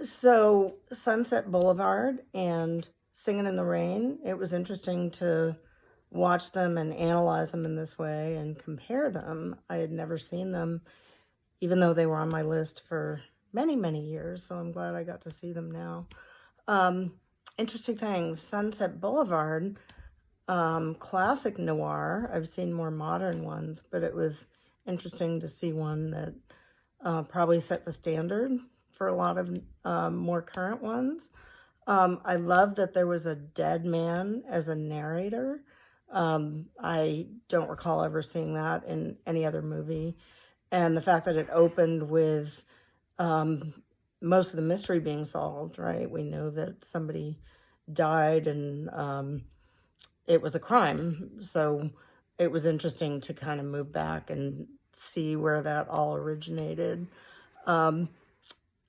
So Sunset Boulevard and Singin' in the Rain, it was interesting to watch them and analyze them in this way and compare them. I had never seen them, even though they were on my list for many, many years. So I'm glad I got to see them now. Um, Interesting things. Sunset Boulevard, classic noir. I've seen more modern ones, but it was interesting to see one that probably set the standard for a lot of more current ones. I love that there was a dead man as a narrator. I don't recall ever seeing that in any other movie. And the fact that it opened with um, most of the mystery being solved, right? We know that somebody died and it was a crime. So it was interesting to kind of move back and see where that all originated. Um,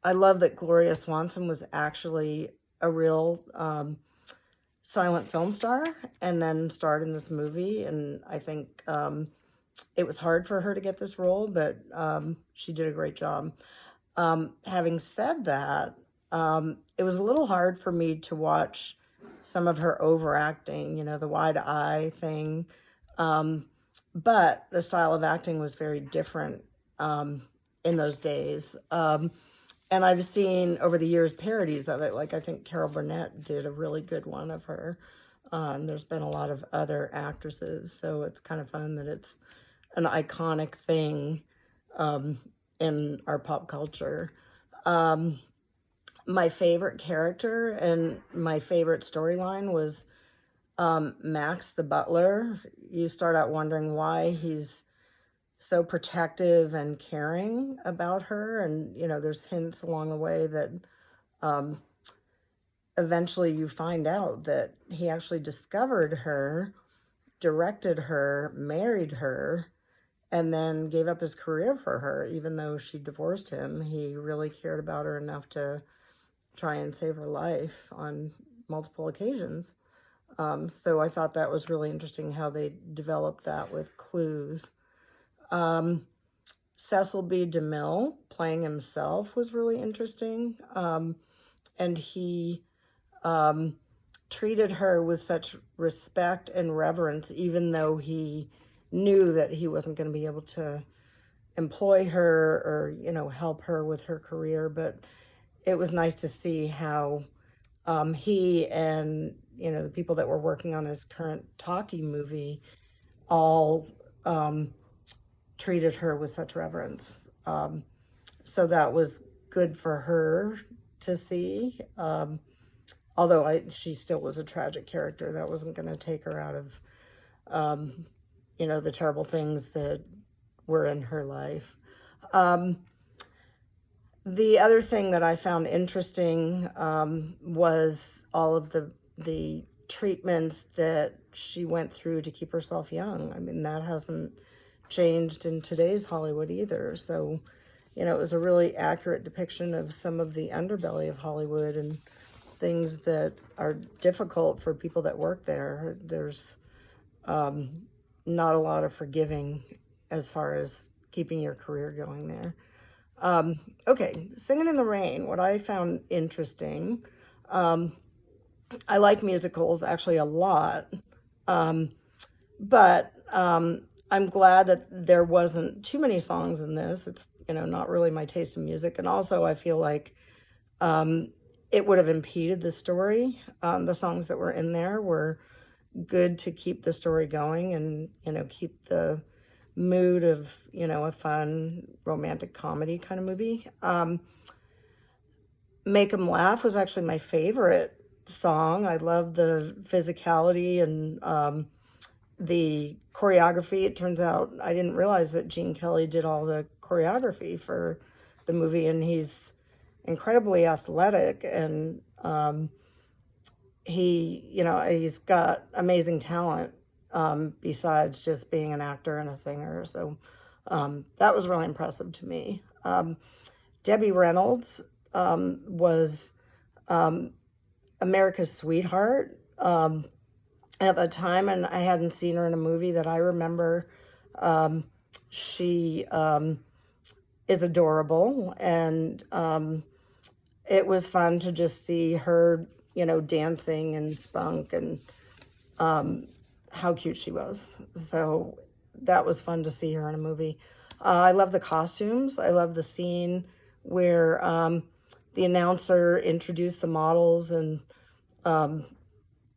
I love that Gloria Swanson was actually a real silent film star and then starred in this movie. And I think it was hard for her to get this role, but she did a great job. Having said that, it was a little hard for me to watch some of her overacting, the wide eye thing. But the style of acting was very different in those days. And I've seen over the years parodies of it. Like I think Carol Burnett did a really good one of her. There's been a lot of other actresses, so it's kind of fun that it's an iconic thing in our pop culture. My favorite character and my favorite storyline was Max the butler. You start out wondering why he's so protective and caring about her. And, there's hints along the way that eventually you find out that he actually discovered her, directed her, married her, and then gave up his career for her. Even though she divorced him, he really cared about her enough to try and save her life on multiple occasions. So I thought that was really interesting how they developed that with clues. Cecil B. DeMille playing himself was really interesting. And he treated her with such respect and reverence, even though he knew that he wasn't going to be able to employ her or, help her with her career. But it was nice to see how he and, the people that were working on his current talkie movie all treated her with such reverence. So that was good for her to see. Although she still was a tragic character. That wasn't going to take her out of, the terrible things that were in her life. The other thing that I found interesting was all of the treatments that she went through to keep herself young. I mean, that hasn't changed in today's Hollywood either. So, it was a really accurate depiction of some of the underbelly of Hollywood and things that are difficult for people that work there. There's not a lot of forgiving as far as keeping your career going there. Okay, Singin' in the Rain, what I found interesting, I like musicals actually a lot, but I'm glad that there wasn't too many songs in this. It's, not really my taste in music. And also I feel like it would have impeded the story. The songs that were in there were good to keep the story going and, keep the mood of, a fun romantic comedy kind of movie. Make 'Em Laugh was actually my favorite song. I love the physicality and the choreography. It turns out I didn't realize that Gene Kelly did all the choreography for the movie, and he's incredibly athletic and he's got amazing talent besides just being an actor and a singer. So that was really impressive to me. Debbie Reynolds was America's sweetheart at the time, and I hadn't seen her in a movie that I remember. She is adorable, and it was fun to just see her, you know, dancing and spunk and how cute she was. So that was fun to see her in a movie. I love the costumes. I love the scene where the announcer introduced the models, and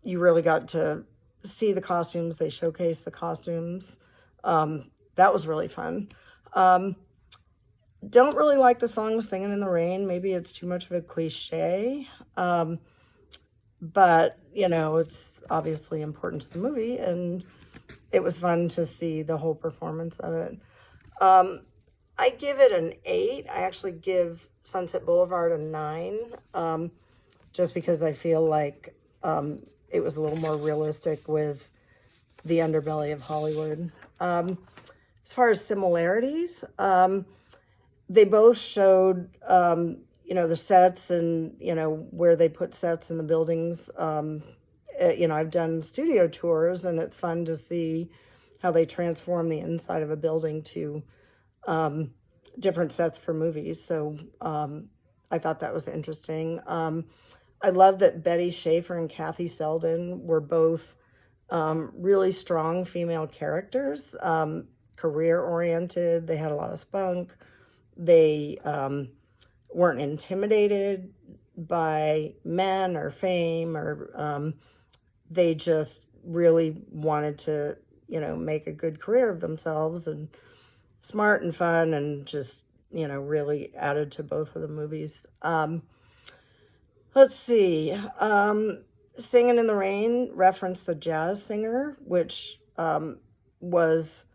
you really got to see the costumes. They showcased the costumes. That was really fun. Don't really like the song Singing in the Rain. Maybe it's too much of a cliche. But, you know, it's obviously important to the movie, and it was fun to see the whole performance of it. I give it an 8. I actually give Sunset Boulevard a 9, just because I feel like it was a little more realistic with the underbelly of Hollywood. As far as similarities, they both showed, you know, the sets and, you know, where they put sets in the buildings. You know, I've done studio tours, and it's fun to see how they transform the inside of a building to different sets for movies. So I thought that was interesting. I love that Betty Schaefer and Kathy Selden were both really strong female characters, career-oriented. They had a lot of spunk. They weren't intimidated by men or fame, or they just really wanted to, you know, make a good career of themselves, and smart and fun, and just, you know, really added to both of the movies. Let's see. Singin' in the Rain referenced the jazz singer, which was,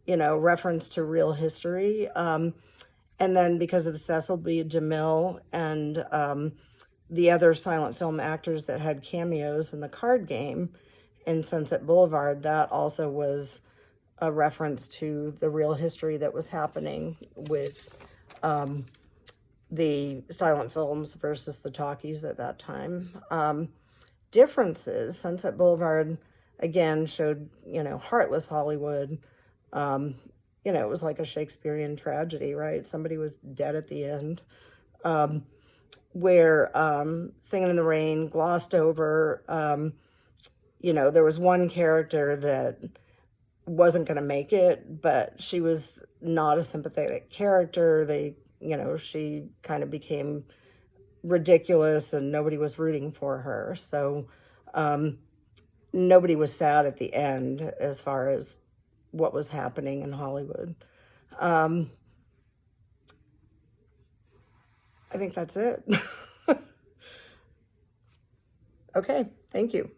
you know, reference to real history. And then because of Cecil B. DeMille and the other silent film actors that had cameos in the card game in Sunset Boulevard, that also was a reference to the real history that was happening with the silent films versus the talkies at that time. Differences, Sunset Boulevard, again, showed, you know, heartless Hollywood. You know, it was like a Shakespearean tragedy, right? Somebody was dead at the end. Where Singin' in the Rain glossed over, you know, there was one character that wasn't going to make it, but she was not a sympathetic character. You know, she kind of became ridiculous, and nobody was rooting for her. So nobody was sad at the end as far as what was happening in Hollywood. I think that's it. Okay, thank you.